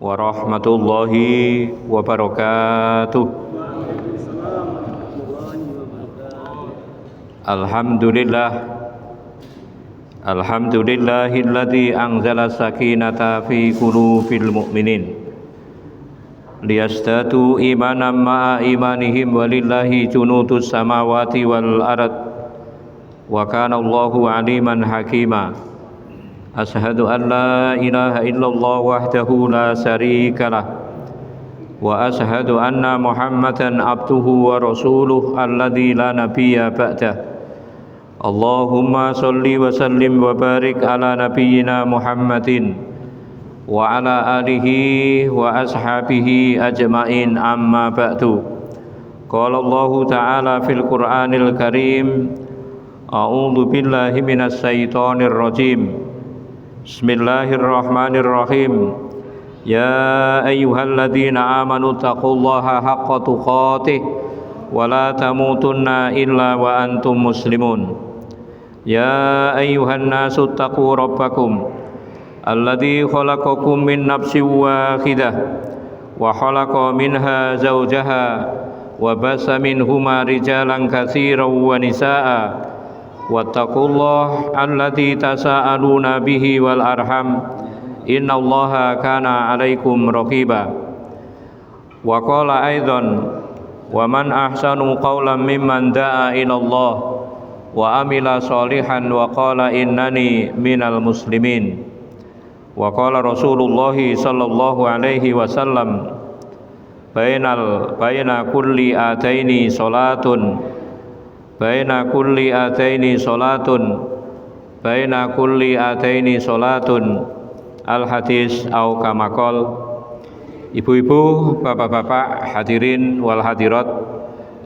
warahmatullahi wabarakatuh. Alhamdulillah, alhamdulillahilladzi anzala sakinata fi qulubil mu'minin liyazdadu imanan ma'a imanihim walillahi junudus samawati wal ard wa kana Allahu aliman hakima. Ashhadu an la ilaha illallah wahdahu la syarikalah wa ashhadu anna Muhammadan abduhu wa rasuluh alladzi la nabiyya ba'dah. Allahumma sholli wa sallim wa barik ala nabiyyina Muhammadin wa ala alihi wa ashabihi ajmain, amma ba'du. Qala Allahu ta'ala fil Qur'anil Karim, a'udzu billahi minas syaitonir rajim. Bismillahirrahmanirrahim. Ya ayyuhalladzina amanu taqullaha haqqa tuqatih wa la tamutunna illa wa antum muslimun. Ya ayyuhan nasu taqu rabbakum alladzi khalaqakum min nafsin wahidah wa khalaqa minha zawjaha wa basa minhuma rijalan katsiran wa nisaa'a wattaqullaha alladzi tasaaluna bihi wal arham innallaha kana 'alaikum raqiba. Wa qala aidan wa man ahsanu qawlan mimman da'a ila Allah wa amila sholihan wa qala innani minal muslimin. Wa qala Rasulullah sallallahu alaihi wasallam, baina kulli ataini salatun baina kulli ataini salatun al hadis au kama qol. Ibu-ibu, bapak-bapak, hadirin wal hadirat,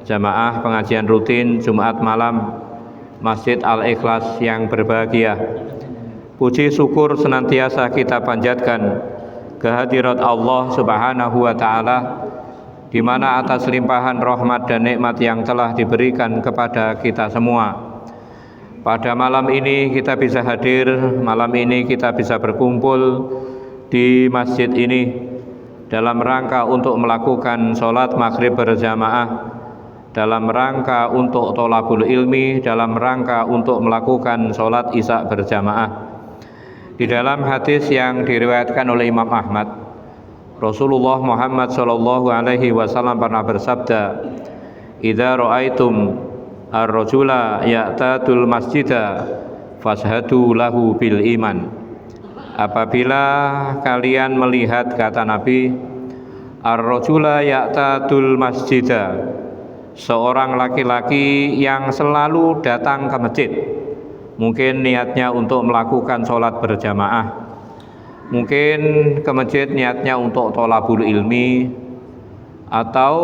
jamaah pengajian rutin Jumat malam Masjid Al-Ikhlas yang berbahagia. Puji syukur senantiasa kita panjatkan kehadirat Allah Subhanahu wa Ta'ala, di mana atas limpahan rahmat dan nikmat yang telah diberikan kepada kita semua, pada malam ini kita bisa hadir, malam ini kita bisa berkumpul di masjid ini dalam rangka untuk melakukan sholat maghrib berjamaah, dalam rangka untuk tholabul ilmi, dalam rangka untuk melakukan sholat isya berjamaah. Di dalam hadis yang diriwayatkan oleh Imam Ahmad, Rasulullah Muhammad sallallahu alaihi wasallam pernah bersabda, "Idza ra'aitum ar-rajula ya'tadul masjida fashhadu lahu bil iman." Apabila kalian melihat, kata Nabi, ar-rajula ya'tadul masjida, seorang laki-laki yang selalu datang ke masjid, mungkin niatnya untuk melakukan sholat berjamaah, mungkin ke masjid niatnya untuk tholabul ilmi, atau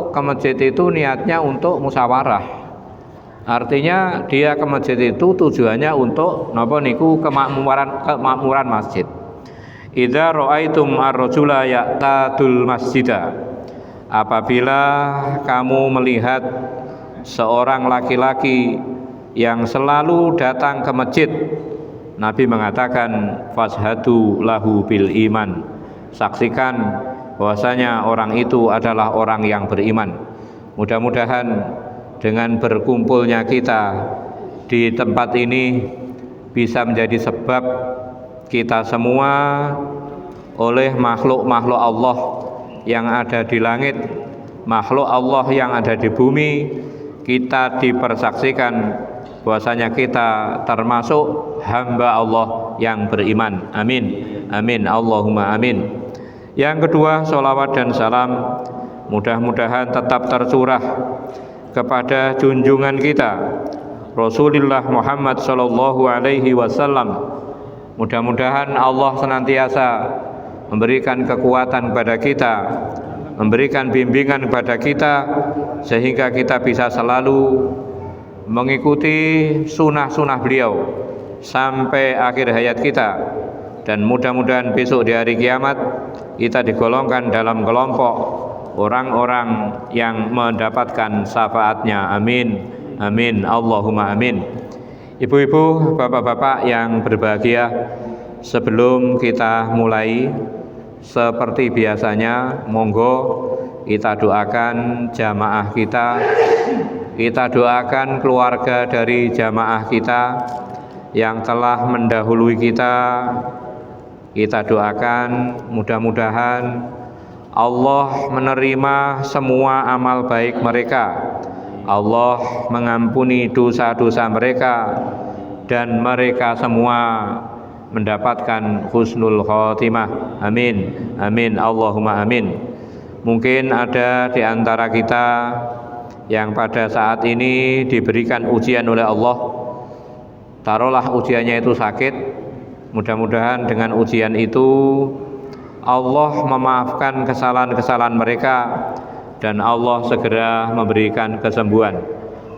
ke masjid itu niatnya untuk musyawarah. Artinya dia ke masjid itu tujuannya untuk kemakmuran masjid. Idza ra'aitum ar-rajula ya'tadul masjida, apabila kamu melihat seorang laki-laki yang selalu datang ke masjid, Nabi mengatakan fashhadu lahu bil iman, saksikan bahwasanya orang itu adalah orang yang beriman. Mudah-mudahan dengan berkumpulnya kita di tempat ini bisa menjadi sebab kita semua oleh makhluk-makhluk Allah yang ada di langit, makhluk Allah yang ada di bumi, kita dipersaksikan bahwasanya kita termasuk hamba Allah yang beriman. Amin, amin, Allahumma amin. Yang kedua, sholawat dan salam mudah-mudahan tetap tercurah kepada junjungan kita Rasulullah Muhammad sallallahu alaihi wasallam. Mudah-mudahan Allah senantiasa memberikan kekuatan kepada kita, memberikan bimbingan kepada kita, sehingga kita bisa selalu mengikuti sunnah-sunnah beliau sampai akhir hayat kita. Dan mudah-mudahan besok di hari kiamat kita digolongkan dalam kelompok orang-orang yang mendapatkan syafaatnya. Amin, amin, Allahumma amin. Ibu-ibu, bapak-bapak yang berbahagia, sebelum kita mulai seperti biasanya monggo kita doakan jamaah kita doakan keluarga dari jamaah kita yang telah mendahului kita doakan mudah-mudahan Allah menerima semua amal baik mereka, Allah mengampuni dosa-dosa mereka, dan mereka semua mendapatkan husnul khotimah. Amin, amin, Allahumma amin. Mungkin ada di antara kita yang pada saat ini diberikan ujian oleh Allah, taruhlah ujiannya itu sakit, mudah-mudahan dengan ujian itu Allah memaafkan kesalahan-kesalahan mereka dan Allah segera memberikan kesembuhan.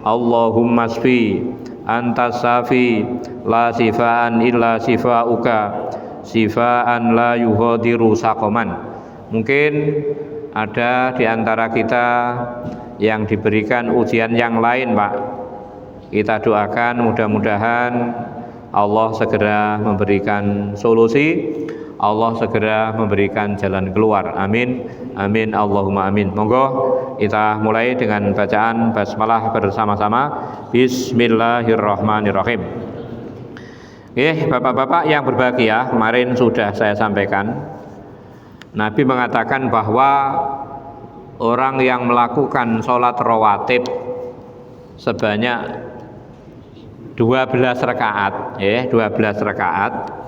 Allahumma shfi anta syafi la shifaan illa shifauka shifaan la yughadiru saqaman. Mungkin ada di antara kita yang diberikan ujian yang lain, Pak. Kita doakan mudah-mudahan Allah segera memberikan solusi, Allah segera memberikan jalan keluar. Amin, amin, Allahumma amin. Monggo kita mulai dengan bacaan basmalah bersama-sama. Bismillahirrahmanirrahim. Bapak-bapak yang berbahagia, kemarin sudah saya sampaikan, Nabi mengatakan bahwa orang yang melakukan sholat rawatib sebanyak 12 rakaat, 12 rakaat,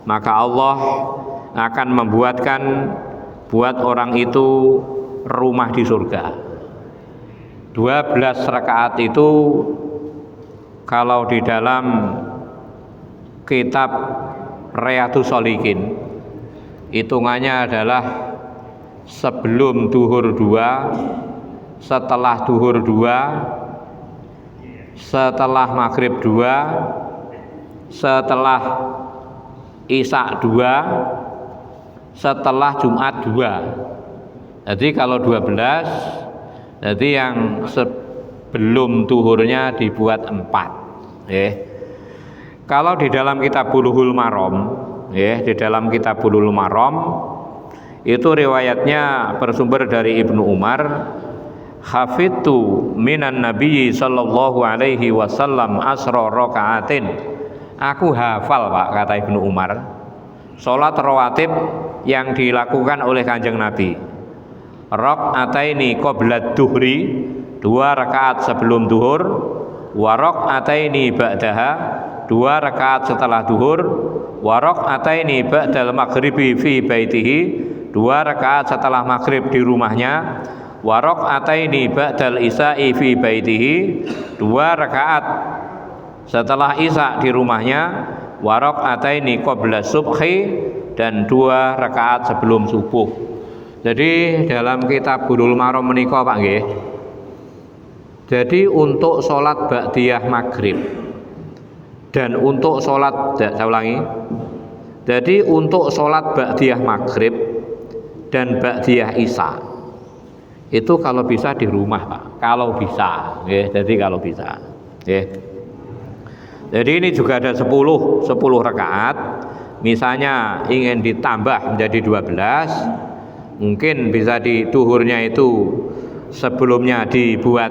maka Allah akan membuatkan buat orang itu rumah di surga. 12 rakaat itu kalau di dalam kitab Riyadhus Shalihin hitungannya adalah sebelum duhur 2, setelah duhur 2, setelah maghrib 2, setelah Isya 2, setelah Jumat 2. Jadi kalau 12, jadi yang sebelum duhurnya dibuat 4. Kalau di dalam kitab Bulughul Maram, di dalam kitab Bulughul Maram itu riwayatnya bersumber dari Ibnu Umar, hafidtu minan nabiyyi sallallahu alaihi wasallam asra rakaatin. Aku hafal, Pak, kata Ibnu Umar, sholat rawatib yang dilakukan oleh Kanjeng Nabi. Rakaataini qabla duhri, 2 rakaat sebelum duhur, wa rakaataini ba'daha, 2 rakaat setelah duhur, wa rakaataini ba'dal maghribi fi baitihi, 2 rakaat setelah maghrib di rumahnya, wa rakaataini ba'dal isya'i fi baitihi, 2 rakaat setelah Isya di rumahnya, wa rakaataini qabla subhi, dan 2 rakaat sebelum subuh. Jadi dalam kitab Bulughul Maram menika, Pak nggih. Jadi untuk sholat ba'diyah maghrib dan untuk sholat, saya ulangi. Jadi untuk sholat ba'diyah maghrib dan ba'diyah Isya itu kalau bisa di rumah, Pak. Kalau bisa, jadi kalau bisa, Jadi ini juga ada 10 rakaat. Misalnya ingin ditambah menjadi 12, mungkin bisa di duhurnya itu sebelumnya dibuat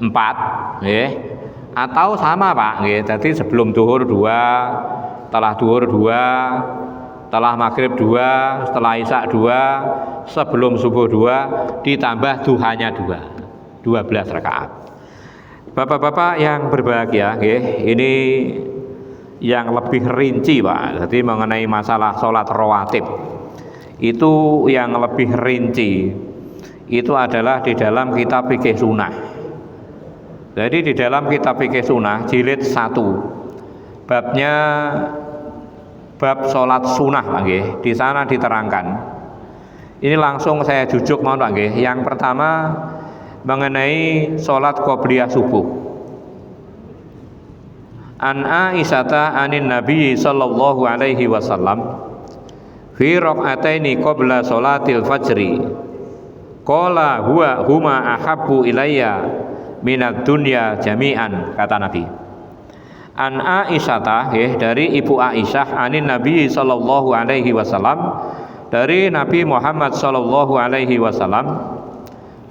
4, atau sama, Pak, jadi sebelum duhur 2, setelah duhur 2, setelah maghrib 2, setelah isya 2, sebelum subuh 2, ditambah duhanya 2, 12 rakaat. Bapak-bapak yang berbahagia, ini yang lebih rinci, Pak. Jadi mengenai masalah sholat rawatib itu yang lebih rinci itu adalah di dalam kitab Fikih Sunnah. Jadi di dalam kitab Fikih Sunnah jilid 1, babnya bab sholat sunnah, Pak nggih. Di sana diterangkan. Ini langsung saya jujuk, mohon, Pak nggih. Yang pertama mengenai sholat qobliyah subuh. An Aisyata anin Nabi sallallahu alaihi wasallam fi rakaataini qabla sholatil fajri qala huma ahabbu ilayya minad dunya jami'an, kata Nabi. An Aisyata, dari Ibu Aisyah anin Nabi sallallahu alaihi wasallam, dari Nabi Muhammad sallallahu alaihi wasallam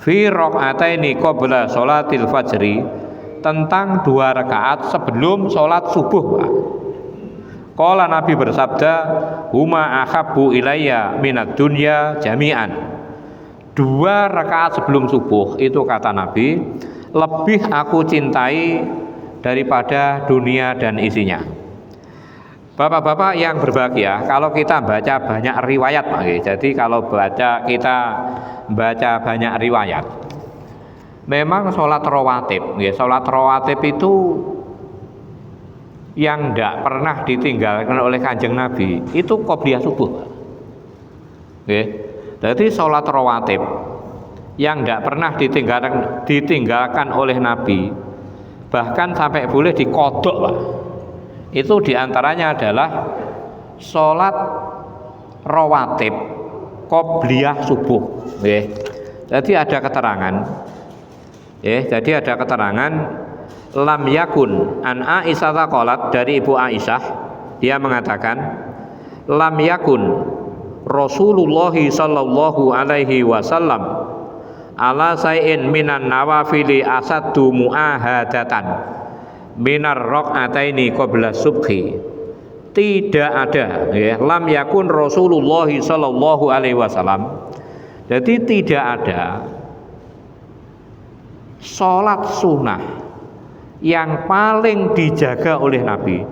fi rakaataini qabla sholatil fajri, tentang 2 rakaat sebelum sholat subuh. Qala Nabi bersabda, huma ahabbu ilayya minad dunya jami'an. 2 rakaat sebelum subuh itu, kata Nabi, lebih aku cintai daripada dunia dan isinya. Bapak-bapak yang berbahagia, kalau kita baca banyak riwayat, jadi kalau kita baca banyak riwayat, memang sholat rawatib, sholat rawatib itu yang tidak pernah ditinggalkan oleh Kanjeng Nabi itu qobliyah subuh. Jadi sholat rawatib yang tidak pernah ditinggalkan oleh Nabi, bahkan sampai boleh dikodok, itu diantaranya adalah sholat rawatib qobliyah subuh. Jadi ada keterangan, lam yakun an Aisyah qalat, dari Ibu Aisyah, dia mengatakan, lam yakun Rasulullah sallallahu alaihi wasallam ala sayin minan nawafili asaddu muahadatan minar rakaataini qabla subhi. Tidak ada, lam yakun Rasulullah sallallahu alaihi wasallam, jadi tidak ada sholat sunnah yang paling dijaga oleh Nabi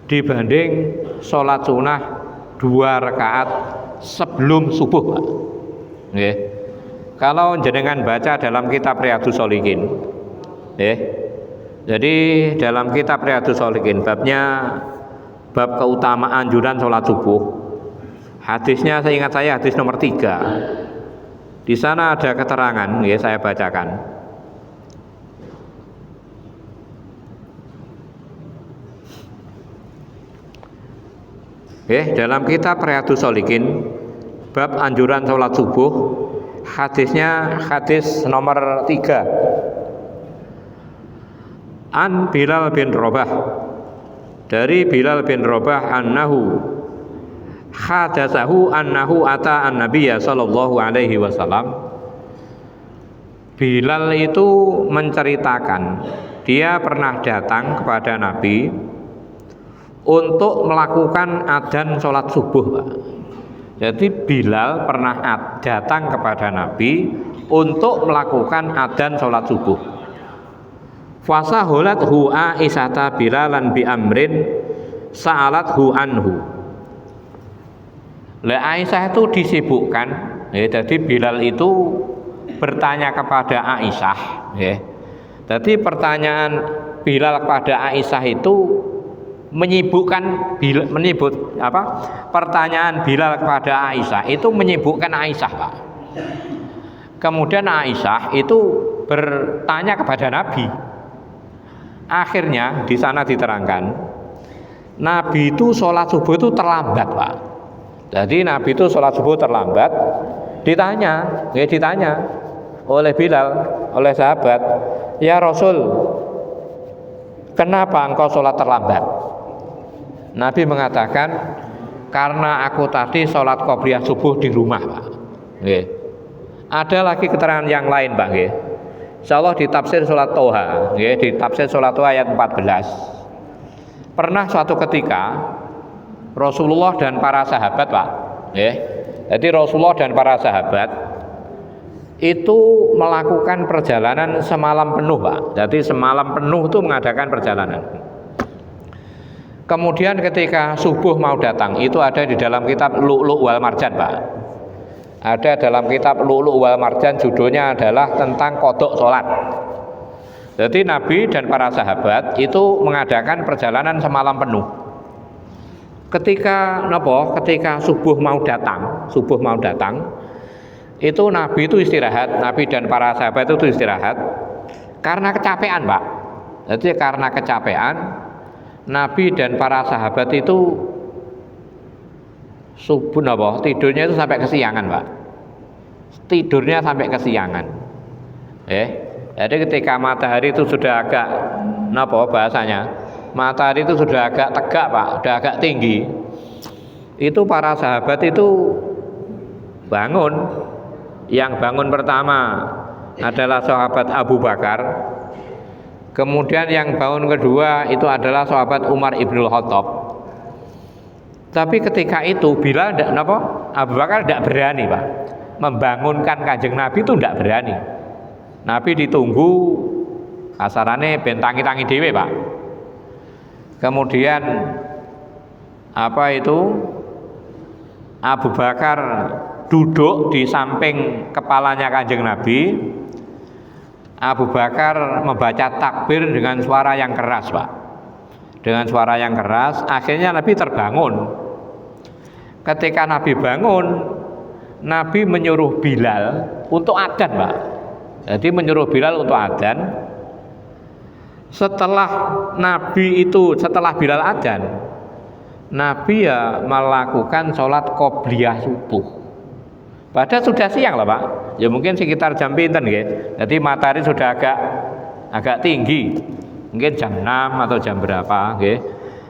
dibanding sholat sunnah 2 rakaat sebelum subuh. Kalau jenengan baca dalam kitab Riyadhus Shalihin, jadi dalam kitab Riyadhus Shalihin babnya bab keutamaan anjuran sholat subuh, hadisnya saya ingat hadis nomor 3. Di sana ada keterangan, saya bacakan. Dalam kitab Riyadhus Shalihin bab anjuran sholat subuh, hadisnya hadis nomor 3. An Bilal bin Rabah, dari Bilal bin Rabah, annahu hadatsahu annahu ata an-nabiyya sallallahu alaihi wasallam. Bilal itu menceritakan dia pernah datang kepada Nabi untuk melakukan adzan sholat subuh. Jadi Bilal pernah datang kepada Nabi untuk melakukan adzan sholat subuh. Fasahulathu Aisyata Bilalan bi amrin sa'alathu anhu. Aisyah itu disibukkan, jadi Bilal itu bertanya kepada Aisyah. Jadi pertanyaan Bilal kepada Aisyah itu pertanyaan Bilal kepada Aisyah itu menyibukkan Aisyah, Pak. Kemudian Aisyah itu bertanya kepada Nabi. Akhirnya di sana diterangkan, Nabi itu sholat subuh itu terlambat, Pak. Jadi Nabi itu sholat subuh terlambat. Ditanya oleh Bilal, oleh sahabat, ya Rasul, kenapa engkau sholat terlambat? Nabi mengatakan, karena aku tadi sholat qobliyah subuh di rumah, Pak. Ada lagi keterangan yang lain, Pak. Insyaallah di tafsir sholat Toha, di tafsir sholat Toha ayat 14. Pernah suatu ketika Rasulullah dan para sahabat, Pak. Jadi Rasulullah dan para sahabat itu melakukan perjalanan semalam penuh, Pak. Jadi semalam penuh itu mengadakan perjalanan. Kemudian ketika subuh mau datang, itu ada di dalam kitab Lu'lu' wal Marjan, Pak. Ada dalam kitab Lu'lu' wal Marjan, judulnya adalah tentang kodok sholat. Jadi Nabi dan para sahabat itu mengadakan perjalanan semalam penuh. Ketika subuh mau datang, itu Nabi itu istirahat, Nabi dan para sahabat itu istirahat karena kecapean, Pak. Jadi karena kecapean, Nabi dan para sahabat itu subuh tidurnya itu sampai kesiangan, Pak. Tidurnya sampai kesiangan. Jadi ketika matahari itu sudah agak bahasanya, matahari itu sudah agak tegak, Pak, sudah agak tinggi. itu para sahabat itu bangun. Yang bangun pertama adalah sahabat Abu Bakar, kemudian yang bangun kedua itu adalah sahabat Umar ibnul Khattab. Tapi ketika itu Bilal Abu Bakar tidak berani, Pak, membangunkan Kanjeng Nabi, itu tidak berani. Nabi ditunggu kasarannya bentangi-tangi dewe, Pak. Kemudian Abu Bakar duduk di samping kepalanya Kanjeng Nabi. Abu Bakar membaca takbir dengan suara yang keras, Pak. Dengan suara yang keras, akhirnya Nabi terbangun. Ketika Nabi bangun, Nabi menyuruh Bilal untuk adzan, Pak. Jadi menyuruh Bilal untuk adzan. Setelah Bilal adzan, Nabi ya melakukan sholat qobliyah subuh. Padahal sudah siang lah, Pak. Ya mungkin sekitar jam pinten nggih. Jadi matahari sudah agak tinggi. Mungkin jam 6 atau jam berapa nggih.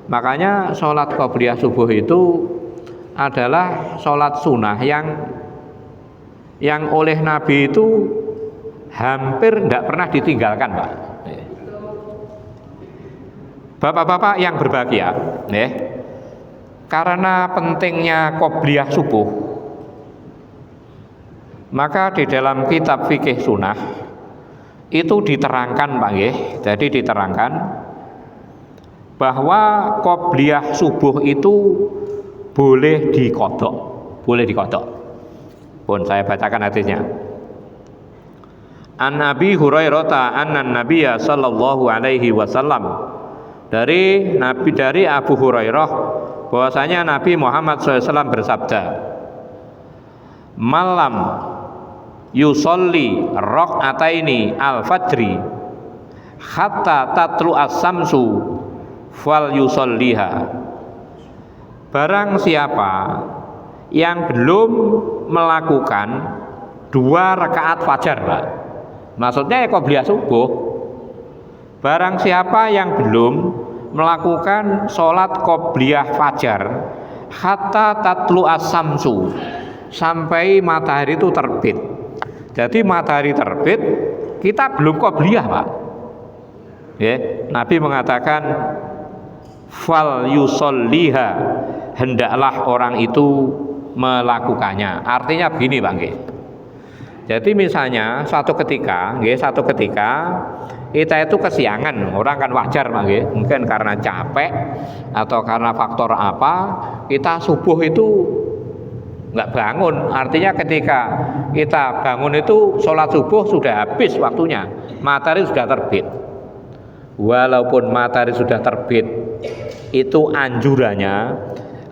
Makanya sholat qobliyah subuh itu adalah sholat sunnah yang oleh Nabi itu hampir tidak pernah ditinggalkan, Pak. Bapak-bapak yang berbahagia, karena pentingnya qobliyah subuh, maka di dalam kitab fikih sunnah itu diterangkan, Pak nggih. Jadi diterangkan bahwa qobliyah subuh itu boleh dikodok. Pun saya bacakan hadisnya. An Abi Hurairah annan Nabiyya sallallahu alaihi wasallam, dari Abu Hurairah bahwasanya Nabi Muhammad SAW bersabda, malam yusolli raq'ataini al-fajri hatta tatlu as-samsu fal yusolliha. Barang siapa yang belum melakukan 2 rakaat fajar, Pak. Maksudnya qobliyah subuh. Barang siapa yang belum melakukan sholat qobliyah fajar hatta tatlu as-samsu, sampai matahari itu terbit. Jadi matahari terbit, kita belum qobliyah, Pak. Nabi mengatakan fal yusolliha, hendaklah orang itu melakukannya. Artinya begini, Pak nggih. Jadi misalnya suatu ketika kita itu kesiangan, orang kan wajar, Pak nggih. Mungkin karena capek atau karena faktor apa, kita subuh itu nggak bangun. Artinya ketika kita bangun itu sholat subuh sudah habis waktunya, matahari sudah terbit. Walaupun matahari sudah terbit, itu anjurannya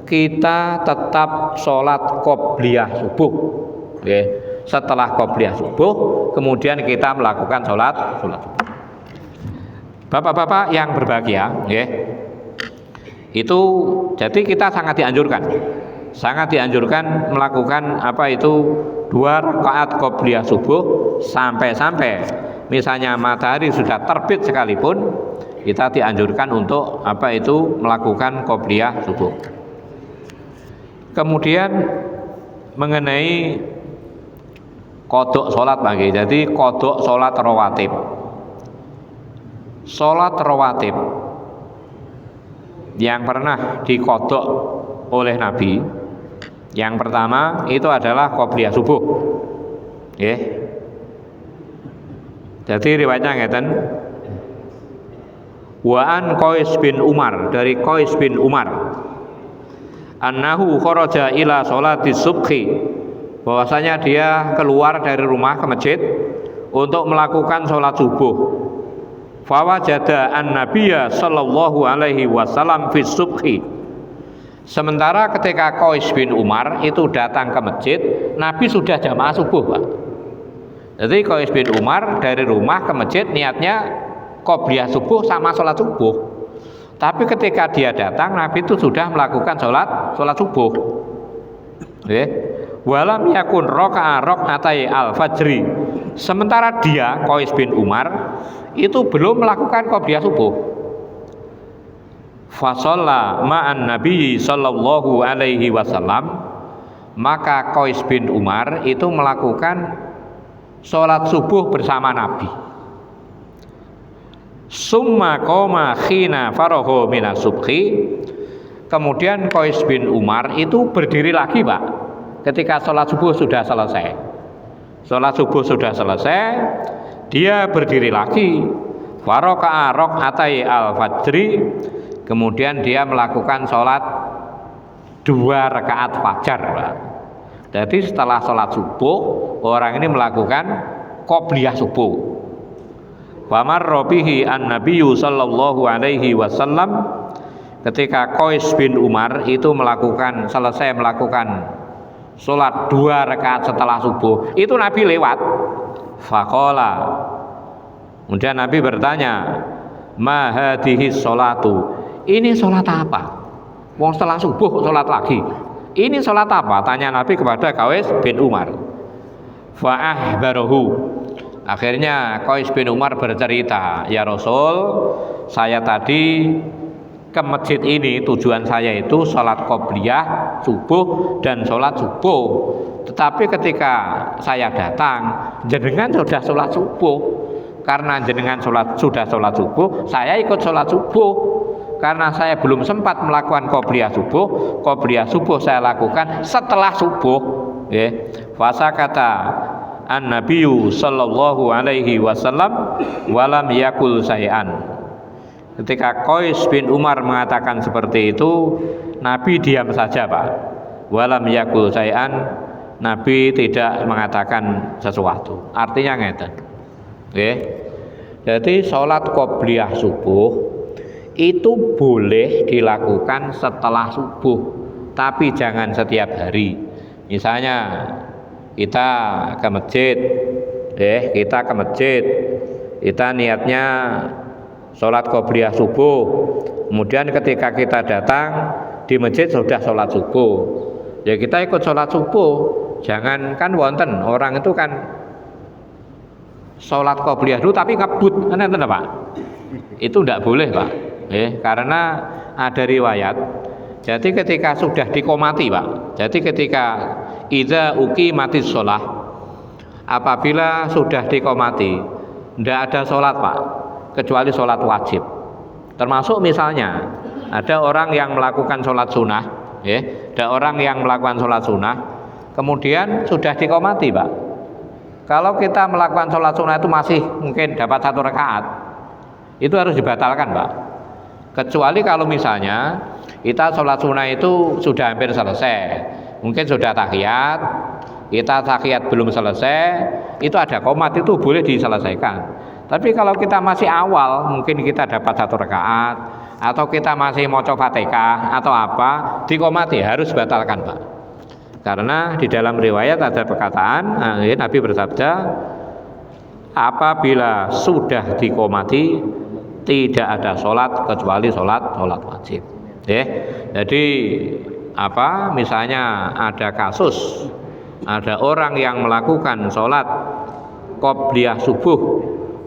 kita tetap sholat qobliyah subuh. Setelah qobliyah subuh, kemudian kita melakukan sholat subuh. Bapak-bapak yang berbahagia, itu jadi kita sangat dianjurkan melakukan 2 rakaat qobliyah subuh sampai misalnya matahari sudah terbit sekalipun, kita dianjurkan untuk melakukan qobliyah subuh. Kemudian mengenai kodok sholat, bagi jadi kodok sholat rawatib. Sholat rawatib yang pernah dikodok oleh Nabi, yang pertama itu adalah qobliyah subuh. Jadi riwayatnya ngeten, wa an Qais bin Umar, dari Qais bin Umar, annahu kharaja ila sholati subhi, bahwasanya dia keluar dari rumah ke masjid untuk melakukan sholat subuh. Fawajada an-nabiyya sallallahu alaihi wasallam fi subhi. Sementara ketika Qais bin Umar itu datang ke masjid, Nabi sudah jamaah subuh, Pak. Jadi Qais bin Umar dari rumah ke masjid niatnya qobliyah subuh sama sholat subuh. Tapi ketika dia datang, Nabi itu sudah melakukan sholat subuh. Walam yakun raq'atai al-fajri. Sementara dia, Qais bin Umar, itu belum melakukan qobliyah subuh. Fasalla ma'an Nabi sallallahu alaihi wasallam, maka Qais bin Umar itu melakukan sholat subuh bersama Nabi. Summa qoma khina farahu minas subhi, kemudian Qais bin Umar itu berdiri lagi Pak ketika sholat subuh sudah selesai. Sholat subuh sudah selesai, dia berdiri lagi. Faraka'a rak'atai al-fajri, kemudian dia melakukan sholat 2 rakaat fajar Pak. Jadi setelah sholat subuh orang ini melakukan qobliyah subuh. Wa marra bihi an-nabiyyu sallallahu alaihi wasallam, ketika Qais bin Umar itu selesai melakukan sholat 2 rakaat setelah subuh, itu Nabi lewat. Faqala, kemudian Nabi bertanya, ma hadhihi sholatu, ini sholat apa? Wong setelah subuh sholat lagi, ini sholat apa? Tanya Nabi kepada Qais bin Umar. Fa'ahbarahu, akhirnya Qais bin Umar bercerita, ya Rasul, saya tadi ke masjid ini, tujuan saya itu sholat qobliyah subuh dan sholat subuh, tetapi ketika saya datang jenengan sudah sholat subuh. Karena jenengan sudah sholat subuh, saya ikut sholat subuh. Karena saya belum sempat melakukan qobliyah subuh saya lakukan setelah subuh. Fasa kata an-nabiyyu sallallahu alaihi wasallam walam yakul say'an. Ketika Qais bin Umar mengatakan seperti itu, Nabi diam saja Pak. Walam yakul say'an, Nabi tidak mengatakan sesuatu. Artinya ngeten. Jadi sholat qobliyah subuh itu boleh dilakukan setelah subuh, tapi jangan setiap hari. Misalnya kita ke masjid, kita niatnya sholat qobliyah subuh, kemudian ketika kita datang di masjid sudah sholat subuh, ya kita ikut sholat subuh. Jangan kan wonten orang itu kan sholat qobliyah dulu tapi ngebut, kan enten Pak? Itu tidak boleh Pak. Karena ada riwayat. Jadi ketika sudah dikomati Pak. Jadi ketika idza uqimatis shalah, apabila sudah dikomati, tidak ada sholat Pak, kecuali sholat wajib. Termasuk misalnya ada orang yang melakukan sholat sunnah, ada orang yang melakukan sholat sunnah, kemudian sudah dikomati Pak. Kalau kita melakukan sholat sunnah itu masih mungkin dapat 1 rakaat, itu harus dibatalkan Pak. Kecuali kalau misalnya kita sholat sunnah itu sudah hampir selesai, mungkin sudah tahiyat, kita tahiyat belum selesai, itu ada qomat, itu boleh diselesaikan. Tapi kalau kita masih awal, mungkin kita dapat 1 rakaat, atau kita masih maca Fatihah atau apa, dikomati, harus batalkan Pak. Karena di dalam riwayat ada perkataan Nabi bersabda, apabila sudah dikomati tidak ada sholat kecuali sholat wajib. Jadi misalnya ada kasus, ada orang yang melakukan sholat qobliyah subuh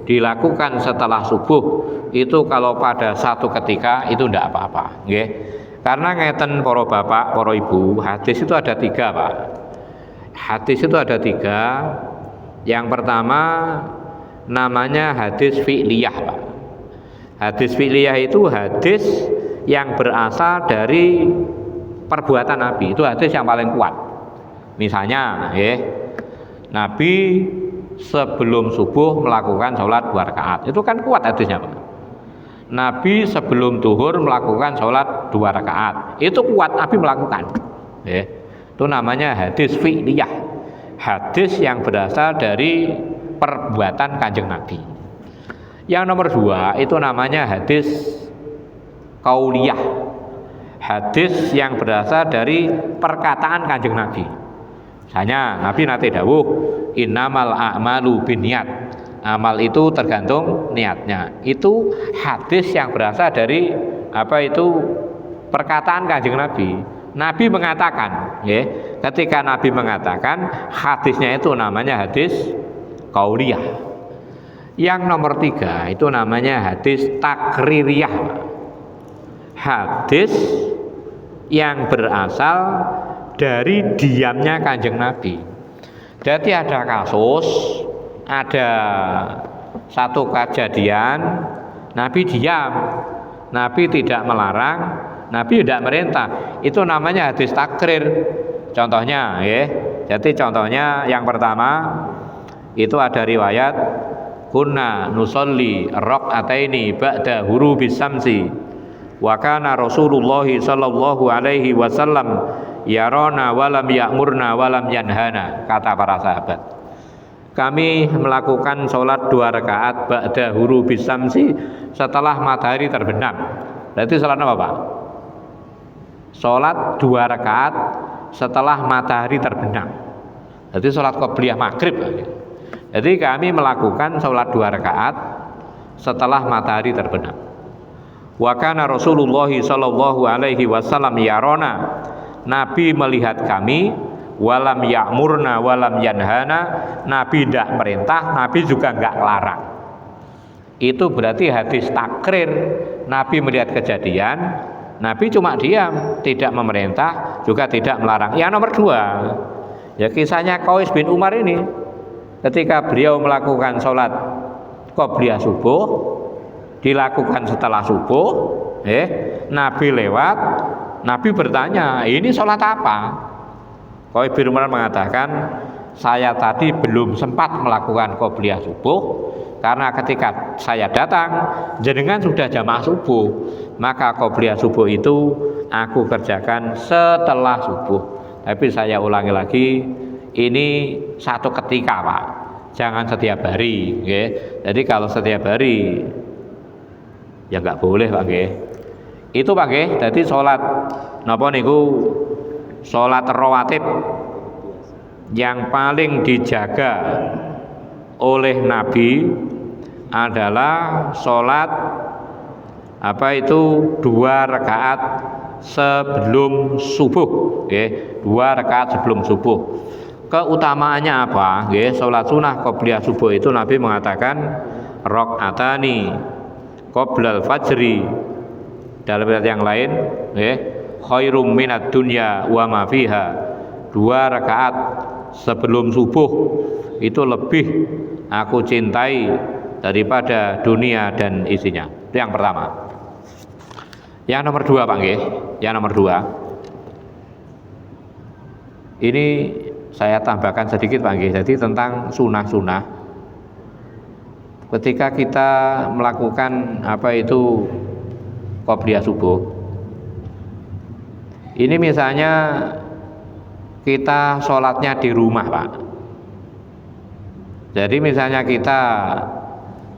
dilakukan setelah subuh, itu kalau pada satu ketika itu tidak apa-apa. Karena ngeten para bapak, para ibu, hadis itu ada 3 Pak. Hadis itu ada 3. Yang pertama namanya hadis fi'liyah Pak. Hadis fi'liyah itu hadis yang berasal dari perbuatan Nabi. Itu hadis yang paling kuat. Misalnya Nabi sebelum subuh melakukan sholat 2 rakaat. Itu kan kuat hadisnya Pak. Nabi sebelum duhur melakukan sholat 2 rakaat, itu kuat, Nabi melakukan. Itu namanya hadis fi'liyah, hadis yang berasal dari perbuatan Kanjeng Nabi. Yang nomor 2 itu namanya hadis qauliyah, hadis yang berasal dari perkataan Kanjeng Nabi. Misalnya Nabi nate dawuh, innamal a'malu binniyat, amal itu tergantung niatnya. Itu hadis yang berasal dari perkataan Kanjeng Nabi. Nabi mengatakan, ketika Nabi mengatakan, hadisnya itu namanya hadis qauliyah. Yang nomor 3 itu namanya hadis takririyah. hadis yang berasal dari diamnya Kanjeng Nabi. Jadi ada kasus, ada satu kejadian, Nabi diam, Nabi tidak melarang, Nabi tidak merintah. Itu namanya hadis takrir. Contohnya, ya. Jadi contohnya yang pertama itu ada riwayat kunna nusolli raq'ataini ba'da hurubis samsi wa kana Rasulullah sallallahu alaihi wasallam yarona walam ya'murna walam yanhana, kata para sahabat. Kami melakukan sholat 2 rakaat ba'da hurubis samsi, setelah matahari terbenam. Berarti sholat apa, Pak? Sholat 2 rakaat setelah matahari terbenam. Jadi sholat qobliyah maghrib. Jadi kami melakukan sholat 2 rakaat setelah matahari terbenam. Wa kana Rasulullah sallallahu alaihi wasallam yarona, Nabi melihat kami, walam ya'murna walam yanhana, Nabi tidak merintah, Nabi juga enggak larang. Itu berarti hadis takrir. Nabi melihat kejadian, Nabi cuma diam, tidak memerintah, juga tidak melarang. Yang nomor 2, ya kisahnya Qais bin Umar ini. Ketika beliau melakukan sholat qobliyah subuh, dilakukan setelah subuh, Nabi lewat, Nabi bertanya, ini sholat apa? Qais bin Umar mengatakan, saya tadi belum sempat melakukan qobliyah subuh, karena ketika saya datang, jenengan sudah jamaah subuh, maka qobliyah subuh itu aku kerjakan setelah subuh. Tapi saya ulangi lagi, ini satu ketika, Pak, jangan setiap hari, okay? Jadi kalau setiap hari ya nggak boleh, Pak, okay? Itu, Pak, okay? Jadi sholat napa niku, sholat rawatib yang paling dijaga oleh Nabi adalah sholat apa itu 2 rakaat sebelum subuh, okay? 2 rakaat sebelum subuh. Keutamaannya apa? Okay? Sholat sunnah qobliyah subuh itu Nabi mengatakan raq'atani qoblal fajri, dalam riwayat yang lain, khairum minad dunya wa ma fiha, 2 rakaat sebelum subuh itu lebih aku cintai daripada dunia dan isinya. Itu yang pertama. Yang nomor 2, Pak nggih. Yang nomor 2. Ini saya tambahkan sedikit, Pak nggih. Jadi tentang sunah-sunah. Ketika kita melakukan apa itu qobliyah subuh. Ini misalnya kita sholatnya di rumah, Pak. Jadi misalnya kita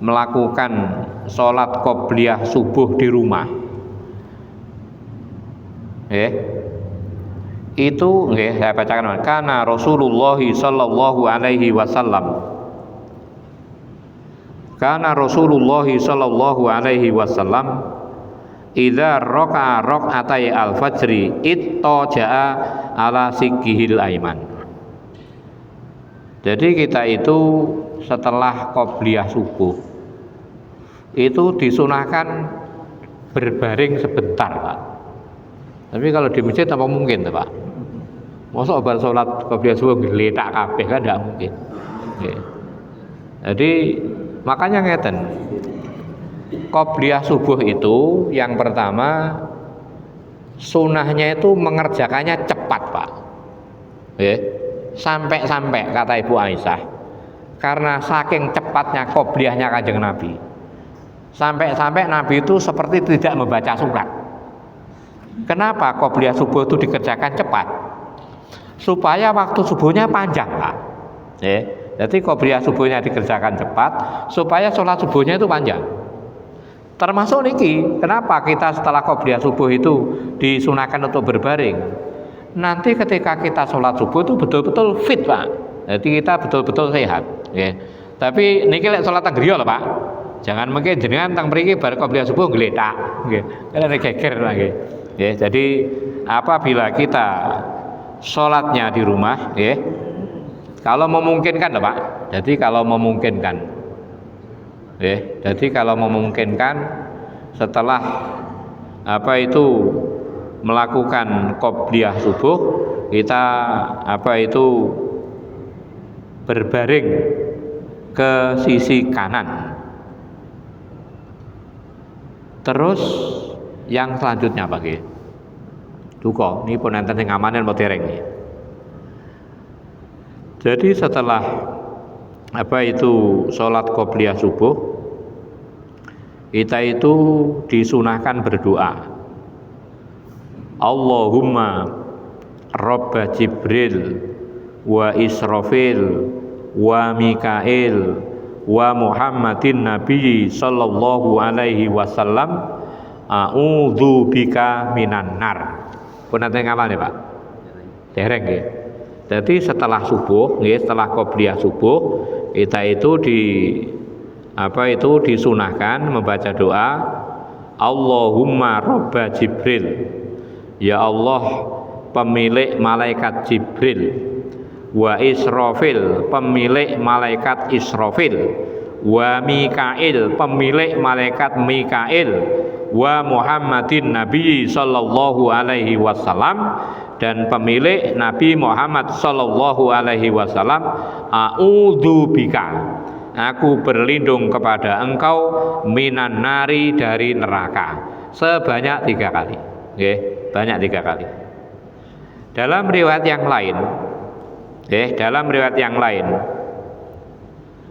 melakukan sholat qobliyah subuh di rumah, itu saya bacakan, karena Rasulullah sallallahu alaihi wasallam, karena Rasulullah sallallahu alaihi wasallam idza raka'a rak'atai al-fajri ittaja'a ala sikihil aiman. Jadi kita itu setelah qobliyah subuh itu disunahkan berbaring sebentar, Pak. Tapi kalau di masjid apa mungkin, Pak? Masa bar salat qobliyah subuh geletak kabeh, kan tidak mungkin. Jadi makanya ngeten, qobliyah subuh itu yang pertama sunahnya itu mengerjakannya cepat, Pak. Sampai-sampai kata Ibu Aisyah, karena saking cepatnya qobliyahnya Kanjeng Nabi, sampai-sampai Nabi itu seperti tidak membaca surat. Kenapa qobliyah subuh itu dikerjakan cepat? Supaya waktu subuhnya panjang, Pak. Jadi qobliyah subuhnya dikerjakan cepat supaya sholat subuhnya itu panjang. Termasuk niki, kenapa kita setelah qobliyah subuh itu disunahkan untuk berbaring? Nanti ketika kita sholat subuh itu betul-betul fit, Pak. Jadi kita betul-betul sehat. Tapi niki lek sholat teng griya lho, Pak. Jangan mungkin jenengan teng mriki bar qobliyah subuh gletak. Kan ada geger lagi. Jadi apabila kita sholatnya di rumah, kalau memungkinkan lho, Pak. Jadi kalau memungkinkan, jadi kalau memungkinkan setelah melakukan qobliyah subuh, kita berbaring ke sisi kanan. Terus yang selanjutnya apa nggih? Duka, ini pun enten sing ngamanen mau dereng nggih. Jadi setelah sholat qobliyah subuh, kita itu disunahkan berdoa. Allahumma Rabba Jibril wa Israfil wa Mikail wa Muhammadin Nabi sallallahu alaihi wasallam a'udzu bika minan nar. Pun nanti ngamal ya Pak? Dereng nggih. Jadi setelah subuh, setelah qobliyah subuh, kita itu disunahkan membaca doa Allahumma Rabba Jibril, ya Allah pemilik malaikat Jibril, wa Israfil pemilik malaikat Israfil, wa Mikail pemilik malaikat Mikail, wa Muhammadin Nabi sallallahu alaihi wasallam dan pemilik Nabi Muhammad sallallahu alaihi wasallam, a'udzu bika, aku berlindung kepada engkau minan nari, dari neraka, sebanyak 3 kali. Nggih, banyak 3 kali. Dalam riwayat yang lain,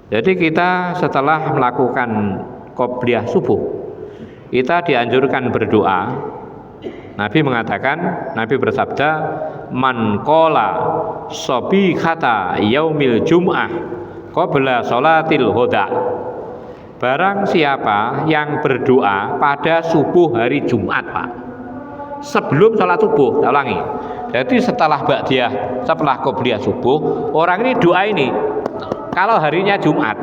jadi kita setelah melakukan qobliyah subuh, kita dianjurkan berdoa. Nabi bersabda, man qala sabihata yaumil jum'ah qabla sholatil huda. Barang siapa yang berdoa pada subuh hari Jumat, Pak, sebelum sholat subuh, saya ulangi. Jadi setelah qobliyah subuh, orang ini doa ini kalau harinya Jumat,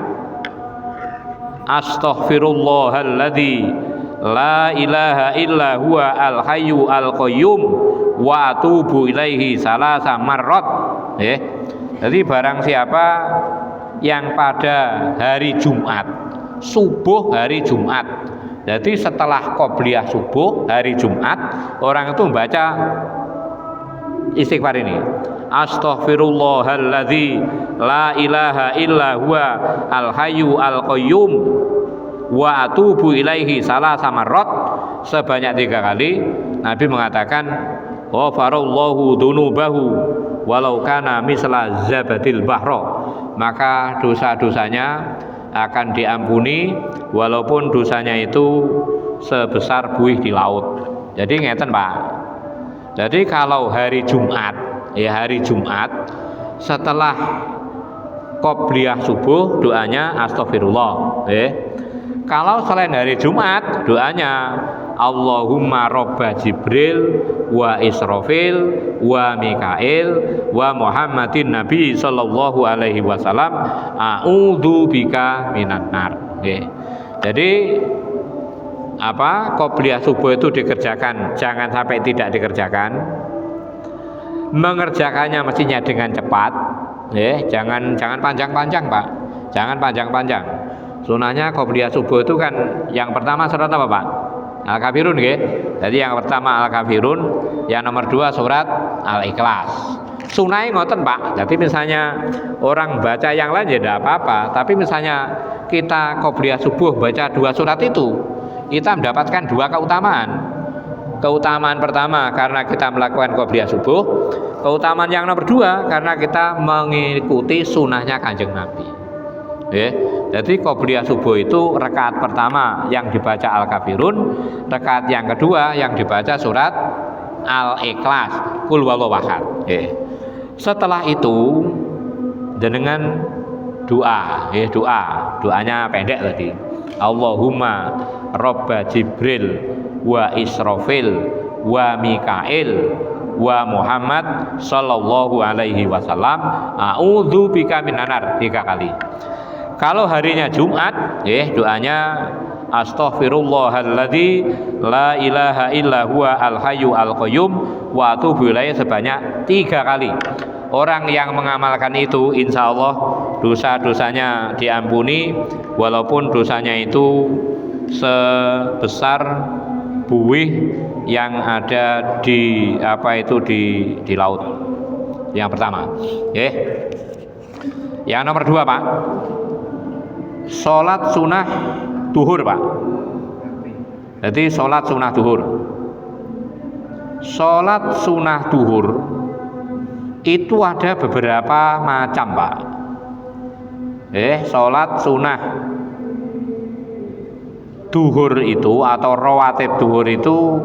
astaghfirullahalladzi la ilaha illa huwa al-hayyu al-qayyum wa atubu ilaihi salasa marrat. Jadi barang siapa yang pada hari Jumat, subuh hari Jumat, jadi setelah qobliyah subuh hari Jumat, orang itu membaca istighfar ini, astaghfirullahalladzi la ilaha illa huwa al-hayyu al-qayyum wa atubu ilaihi salasa marrat, sebanyak 3 kali. Nabi mengatakan, ghafarallahu dzunubahu walau kana misla zabadil bahra, maka dosa-dosanya akan diampuni walaupun dosanya itu sebesar buih di laut. Jadi ngeten Pak. Jadi kalau hari Jumat setelah qobliyah subuh doanya astagfirullah. Kalau selain hari Jumat, doanya Allahumma Rabba Jibril wa Israfil wa Mikail wa Muhammadin Nabi sallallahu alaihi wasallam a'udzu bika minan nar. Jadi qobliyah subuh itu dikerjakan, jangan sampai tidak dikerjakan. Mengerjakannya mestinya dengan cepat, jangan panjang-panjang Pak, jangan panjang-panjang. Sunahnya qobliyah subuh itu kan yang pertama surat apa Pak? Al-Kafirun nggih. Jadi yang pertama Al-Kafirun, yang nomor 2 surat Al-Ikhlas. Sunahnya ngoten Pak. Jadi misalnya orang baca yang lain ya tidak apa-apa, tapi misalnya kita qobliyah subuh baca 2 surat itu, kita mendapatkan 2 keutamaan. Keutamaan pertama karena kita melakukan qobliyah subuh, keutamaan yang nomor 2 karena kita mengikuti sunahnya Kanjeng Nabi. Jadi qobliyah subuh itu rakaat pertama yang dibaca Al-Kafirun, rakaat yang kedua yang dibaca surat Al-Ikhlas, Qul huwallahu ahad. Setelah itu dengan doanya pendek tadi. Allahumma Rabba Jibril wa Israfil wa Mikail wa Muhammad sallallahu alaihi wasallam a'udzu bika minan nar 3 kali. Kalau harinya Jumat, doanya astaghfirullahalladzi la ilaha illa huwa al-hayyu al-qayyum wa atubu ilaihi sebanyak 3 kali. Orang yang mengamalkan itu insya Allah dosa-dosanya diampuni walaupun dosanya itu sebesar buih yang ada di di laut. Yang pertama, Yang nomor 2, Pak, sholat sunnah duhur, Pak. Jadi sholat sunnah duhur. Sholat sunnah duhur itu ada beberapa macam, Pak. Sholat sunnah duhur itu atau rawatib duhur itu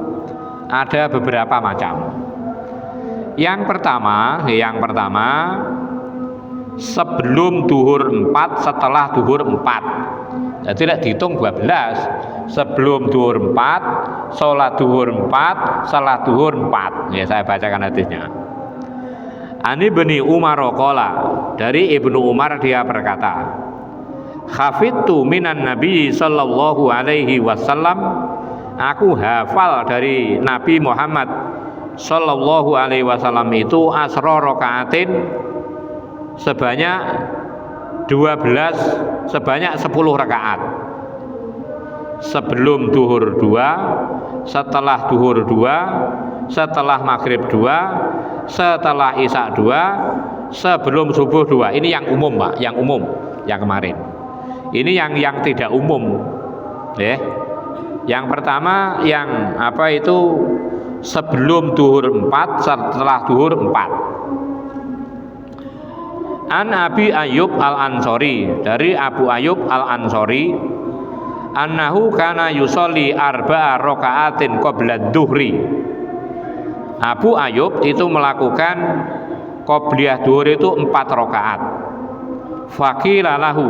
ada beberapa macam. Yang pertama sebelum duhur 4, setelah duhur 4. Jadi tidak dihitung 12. Sebelum duhur 4, sholat duhur 4, setelah duhur 4. Ya, saya bacakan hadisnya. Ani Ibnu Umar qala, dari Ibnu Umar dia berkata, khafidtu minan Nabi sallallahu alaihi wasallam, aku hafal dari Nabi Muhammad sallallahu alaihi wasallam itu asra rakaatin, sebanyak 10 rakaat. Sebelum duhur 2, setelah duhur 2, setelah maghrib 2, setelah isya 2, sebelum subuh 2. Ini yang umum, Pak, yang umum, yang kemarin. Ini yang tidak umum. Yang pertama yang sebelum duhur 4, setelah duhur 4. An Abi Ayyub Al-Ansori, dari Abu Ayyub Al-Ansori, annahu kana yusolli arba'a raka'atin qabla duhri. Abu Ayyub itu melakukan qobliyah duhur itu 4 rakaat. Faqila lahu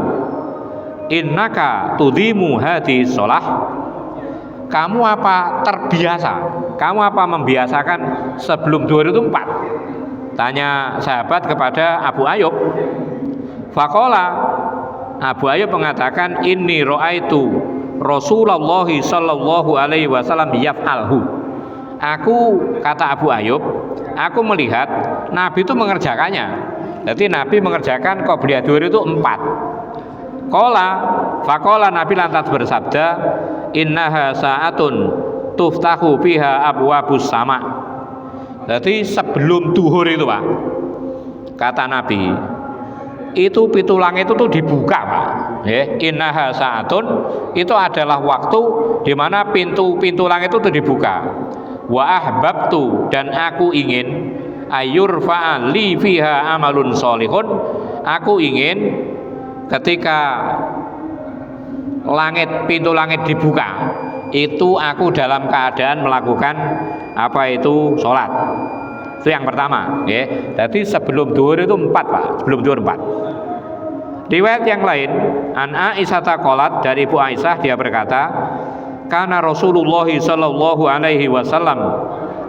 innaka tudimu hadhi sholah, kamu apa terbiasa, kamu apa membiasakan sebelum duhur itu 4? Tanya sahabat kepada Abu Ayyub. Faqala, Abu Ayyub mengatakan, inni ra'aitu Rasulullah sallallahu alaihi wasallam yaf'alhu. Aku, kata Abu Ayyub, aku melihat Nabi itu mengerjakannya. Jadi Nabi mengerjakan qobliyah duhur itu 4. Faqala, Nabi lantas bersabda, innaha sa'atun tuftahu fiha abwabus sama. Jadi sebelum duhur itu, Pak, kata Nabi, itu pintu langit itu tuh dibuka, Pak. Innaha sa'atun, itu adalah waktu di mana pintu langit itu tuh dibuka. Wa ahbabtu, dan aku ingin, ayurfa'a li fiha amalun sholihun, aku ingin ketika pintu langit dibuka, itu aku dalam keadaan melakukan sholat. Itu yang pertama. Jadi sebelum duhur itu 4, Pak. Sebelum duhur 4. Riwayat yang lain, an Aisyah qalat, dari Ibu Aisyah dia berkata, kana Rasulullah sallallahu alaihi wasallam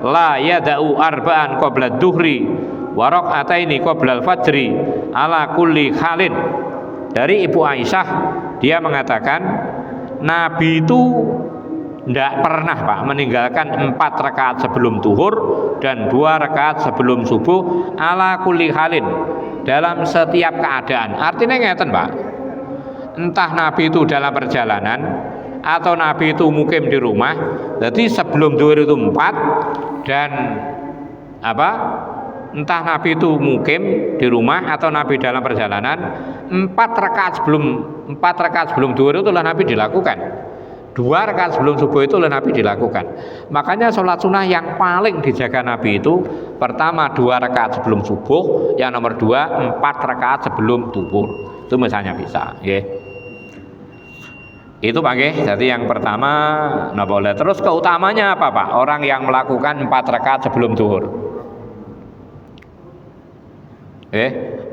la yada'u arba'an qabla duhri wa rak'ataini qabla al-fajri ala kulli khalin. Dari Ibu Aisyah dia mengatakan, Nabi itu tidak pernah, Pak, meninggalkan 4 rakaat sebelum duhur dan 2 rakaat sebelum subuh ala kulli halin, dalam setiap keadaan. Artinya ngeten, Pak, entah Nabi itu dalam perjalanan atau Nabi itu mukim di rumah, jadi sebelum duhur itu 4, dan entah Nabi itu mukim di rumah atau Nabi dalam perjalanan, 4 rakaat sebelum duhur itu Nabi dilakukan. 2 rakaat sebelum subuh itu oleh Nabi dilakukan. Makanya sholat sunnah yang paling dijaga Nabi itu, pertama 2 rakaat sebelum subuh, yang nomor 2 4 rakaat sebelum duhur. Itu misalnya bisa, itu, Pak. Jadi yang pertama, nah boleh. Terus keutamanya apa, Pak? Orang yang melakukan 4 rakaat sebelum duhur.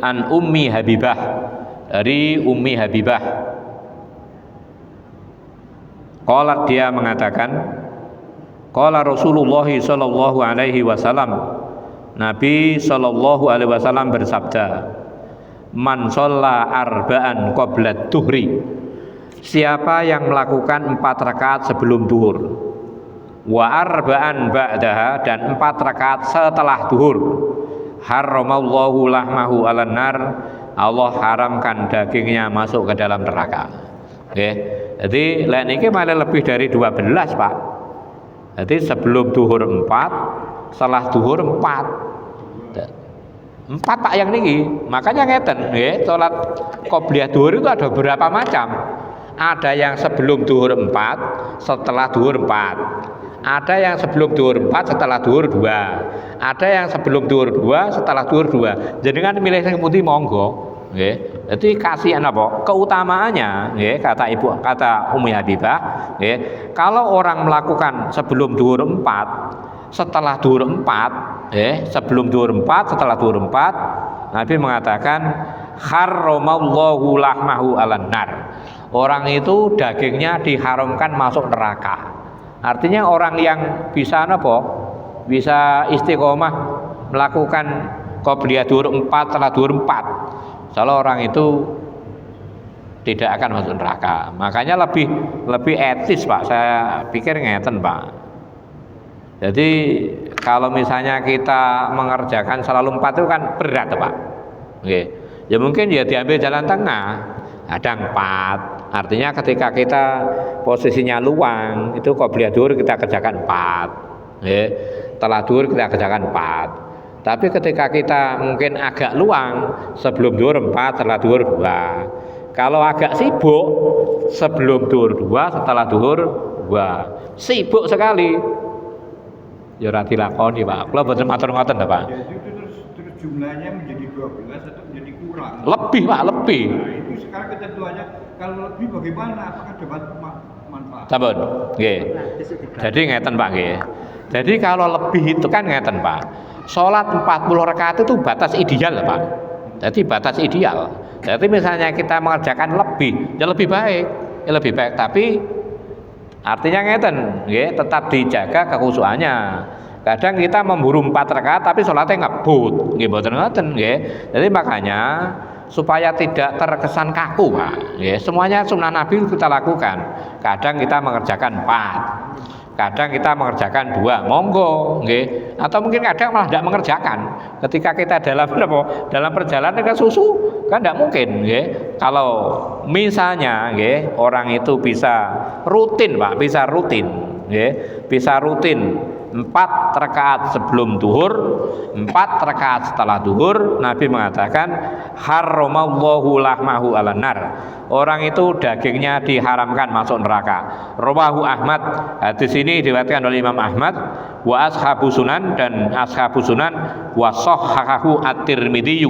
An Ummi Habibah, dari Ummi Habibah. Qalat, dia mengatakan, qala Rasulullah sallallahu alaihi wasallam, Nabi sallallahu alaihi wasallam bersabda, man shalla arba'an qabla duhri, siapa yang melakukan 4 rakaat sebelum duhur, wa arba'an ba'daha, dan 4 rakaat setelah duhur, haramallahu lahmahu 'alan nar, Allah haramkan dagingnya masuk ke dalam neraka. Jadi lain ini malah lebih dari 12, Pak. Jadi sebelum duhur 4, setelah duhur 4. 4 Pak yang niki. Makanya ngeten nggih, salat qobliyah duhur itu ada beberapa macam. Ada yang sebelum duhur 4, setelah duhur 4. Ada yang sebelum duhur 4, setelah duhur 2. Ada yang sebelum duhur 2, setelah duhur 2. Jenengan milih sing pundi monggo. Nggih. Jadi kasihan apa? Keutamaannya, nggih, kata Ummi Habibah, nggih, kalau orang melakukan sebelum duhur 4, setelah duhur 4, sebelum duhur 4, setelah duhur 4, Nabi mengatakan harramallahu lahmahu 'alan nar. Orang itu dagingnya diharamkan masuk neraka. Artinya orang yang bisa apa? Bisa istiqomah melakukan qobliyah duhur 4 setelah duhur 4. Kalau orang itu tidak akan masuk neraka. Makanya lebih etis Pak, saya pikir ngeten Pak. Jadi kalau misalnya kita mengerjakan selalu 4 itu kan berat Pak. Oke. Ya mungkin ya diambil jalan tengah. Ada 4. Artinya ketika kita posisinya luang, itu qobliyah duhur kita kerjakan 4. Setelah duhur kita kerjakan 4. Tapi ketika kita mungkin agak luang, sebelum duhur 4, setelah duhur 2. Kalau agak sibuk, sebelum duhur 2, setelah duhur 2. Sibuk sekali, ya ora dilakoni Pak. Kula mboten matur ngoten lho Pak. Jadi itu terus jumlahnya menjadi 12 atau menjadi kurang? Lebih Pak, lebih. Nah, itu sekarang ketentuannya kalau lebih bagaimana? Apakah dapat manfaat? Sampun, nggih. Jadi ngeten Pak nggih. Jadi kalau lebih itu kan ngeten Pak. Sholat 40 rakaat itu batas ideal Pak. Jadi batas ideal. Jadi misalnya kita mengerjakan lebih, ya lebih baik, Tapi artinya ngeten, nggih, tetap dijaga kekhusyuannya. Kadang kita memburu 4 rakaat tapi sholatnya ngebut, nggih mboten ngoten, nggih. Jadi makanya supaya tidak terkesan kaku Pak, nggih. Semuanya sunnah Nabi kita lakukan. Kadang kita mengerjakan 4. Kadang kita mengerjakan 2, monggo, nggih. Atau mungkin kadang malah tidak mengerjakan. Ketika kita dalam perjalanan ke susu, kan tidak mungkin, nggih. Kalau misalnya, nggih, orang itu bisa rutin, Pak, nggih, bisa rutin 4 rakaat sebelum duhur, 4 rakaat setelah duhur. Nabi mengatakan harramallahu lahmahu 'alan nar. Orang itu dagingnya diharamkan masuk neraka. Rawahu Ahmad. Hadis ini diriwayatkan oleh Imam Ahmad wa ashabu sunan dan ashabu sunan wa sahhahahu at-Tirmidzi.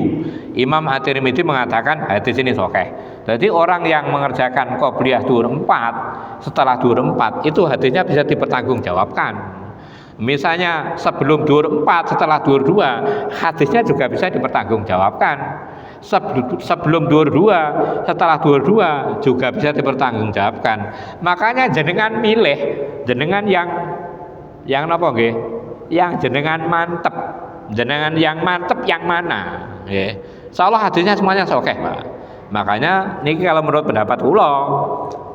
Imam at-Tirmidzi mengatakan hadis ini sahih. Jadi orang yang mengerjakan qobliyah duhur 4 setelah duhur 4 itu hadisnya bisa dipertanggungjawabkan. Misalnya sebelum duhur 4 setelah duhur 2, hadisnya juga bisa dipertanggungjawabkan. Sebelum duhur 2 setelah duhur 2 juga bisa dipertanggungjawabkan. Makanya jenengan milih, jenengan yang napa nggih? Yang jenengan mantep. Jenengan yang mantep yang mana? Nggih. Insyaallah hadisnya semuanya sahih, Pak. Makanya niki kalau menurut pendapat kula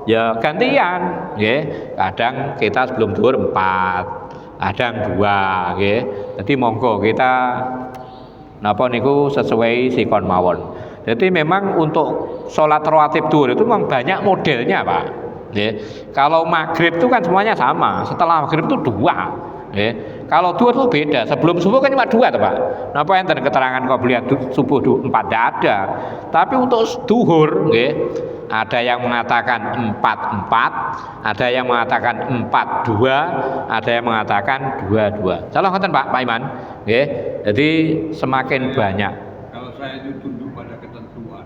ya gantian, nggih. Kadang kita sebelum duhur 4, kadang 2, nggih. Jadi monggo kita napa niku sesuai sikon mawon. Jadi memang untuk sholat rawatib duhur itu memang banyak modelnya Pak. Kalau maghrib itu kan semuanya sama. Setelah maghrib itu 2. Kalau duhur itu beda. Sebelum subuh kan cuma 2 tuh Pak. Napa enten keterangan qobliyah subuh 4 tidak ada. Tapi untuk duhur, ada yang mengatakan 4-4, ada yang mengatakan 4-2, ada yang mengatakan 2-2. Salah ngoten Pak Iman. Jadi semakin banyak. Kalau saya itu tunduk pada ketentuan.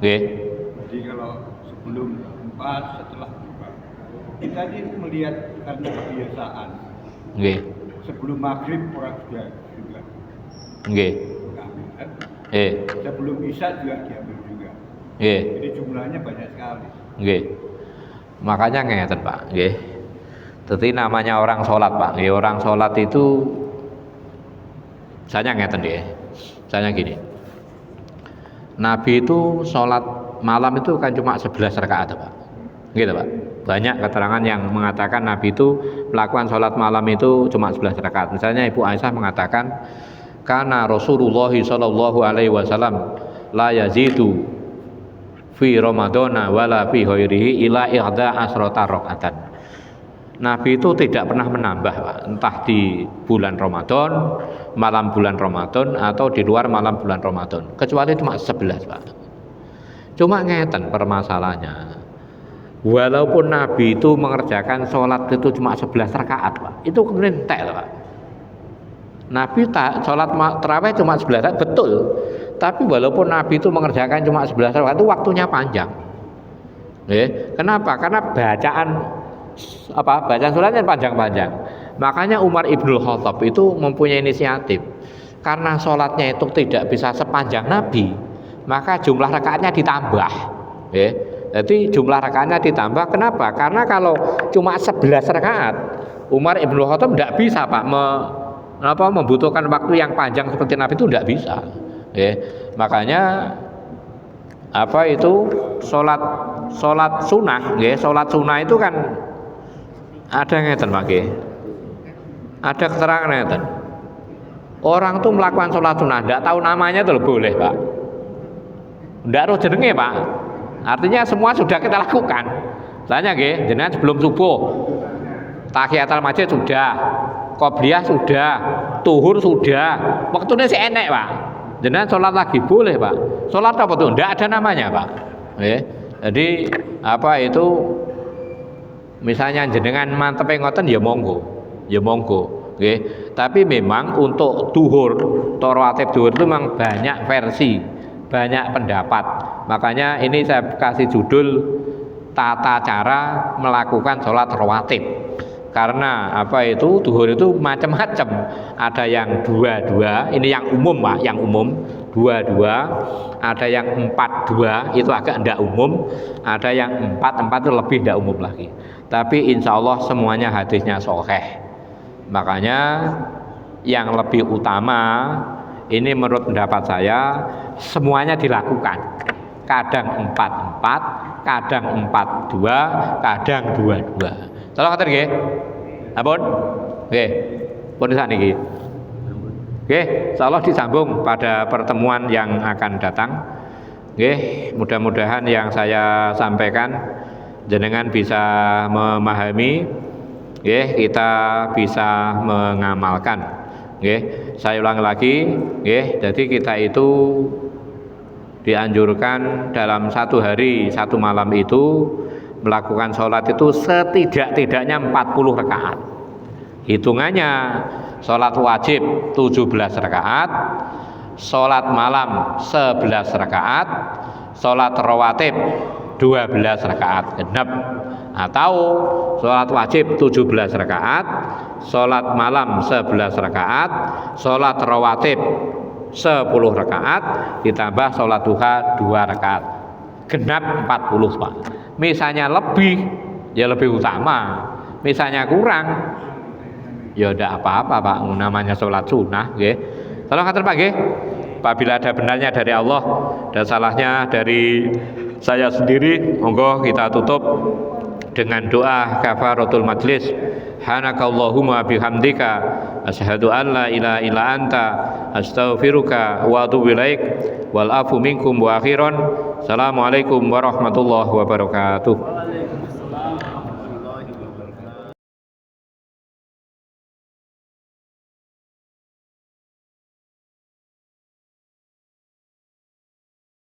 Jadi kalau sebelum 4, setelah 4. Kita ini melihat karena kebiasaan. Sebelum maghrib orang juga. Sebelum isya juga diambil juga. Jadi jumlahnya banyak sekali. Makanya ngeten Pak. Jadi namanya orang sholat Pak. Orang sholat itu saya ngeten deh. Saya gini. Nabi itu sholat malam itu kan cuma 11 rakaat Pak. Gitu Pak. Banyak keterangan yang mengatakan Nabi itu melakukan sholat malam itu cuma 11 rakaat. Misalnya Ibu Aisyah mengatakan karena Rasulullah sallallahu alaihi wasallam la yazidu fi Ramadana wala fi ghairihi ila ihda asrota rakaatan. Nabi itu tidak pernah menambah, Pak. Entah di bulan Ramadan, malam bulan Ramadan, atau di luar malam bulan Ramadan, kecuali cuma 11, Pak. Cuma ngeten permasalahannya, walaupun Nabi itu mengerjakan sholat itu cuma 11 rakaat, Pak, itu kemudian entek, Pak. Nabi sholat tarawih cuma 11 rakaat, betul. Tapi walaupun Nabi itu mengerjakan cuma 11 rakaat, itu waktunya panjang. Kenapa? Karena bacaan suratnya panjang-panjang. Makanya Umar Ibnul Khattab itu mempunyai inisiatif. Karena sholatnya itu tidak bisa sepanjang Nabi, maka jumlah rakaatnya ditambah. Jadi jumlah rakaatnya ditambah. Kenapa? Karena kalau cuma 11 rakaat, Umar Ibnul Khattab tidak bisa, Pak, membutuhkan waktu yang panjang seperti Nabi itu tidak bisa. Makanya sholat sunnah, sholat sunnah itu kan ada ngeten, Pak. Ada keterangan ngeten. Orang tuh melakukan sholat sunnah, tidak tahu namanya itu boleh, Pak. Tidak tahu jenenge, Pak. Artinya semua sudah kita lakukan. Misalnya jenengan sebelum subuh tahiyatul masjid sudah, qobliyah sudah, tuhur sudah, waktunya si enek, Pak. Jenengan sholat lagi boleh, Pak. Sholat apa tuh? Tidak ada namanya, Pak. Jadi itu misalnya jenengan mantepe ngoten ya monggo. Tapi memang untuk duhur, rawatib duhur itu memang banyak versi, banyak pendapat. Makanya ini saya kasih judul tata cara melakukan sholat rawatib. Karena duhur itu macam-macam. Ada yang 2-2, ini yang umum, Pak, yang umum 2-2. Ada yang 4-2, itu agak tidak umum. Ada yang 4-4 itu lebih tidak umum lagi. Tapi insya Allah semuanya hadisnya sahih. Makanya yang lebih utama ini menurut pendapat saya semuanya dilakukan. Kadang 4-4, kadang 4-2, kadang 2-2. Tolong ngaten nggih. Ampun. Nggih. Pun sakniki. Nggih, insyaallah disambung pada pertemuan yang akan datang. Nggih, mudah-mudahan yang saya sampaikan jenengan bisa memahami, nggih, kita bisa mengamalkan. Nggih, saya ulang lagi, nggih, jadi kita itu dianjurkan dalam satu hari, satu malam itu melakukan sholat itu setidak-tidaknya 40 rakaat. Hitungannya sholat wajib 17 rakaat, sholat malam 11 rakaat, sholat rawatib 12 rakaat genep, atau sholat wajib 17 rakaat, sholat malam 11 rakaat, sholat rawatib 10 rakaat, ditambah sholat duha 2 rakaat, genap 40, Pak. Misalnya lebih, ya lebih utama. Misalnya kurang, ya tidak apa-apa, Pak. Namanya sholat sunnah, nggih. Tolong ngatur, Pak, nggih. Apabila ada benarnya dari Allah dan salahnya dari saya sendiri, monggo kita tutup dengan doa kafaratul majlis. Hanakallahumma bihamdika asyhadu an la ilaha illa anta astaghfiruka wa atubu ilaik wal afu minkum wa akhiran. Assalamualaikum warahmatullahi wabarakatuh.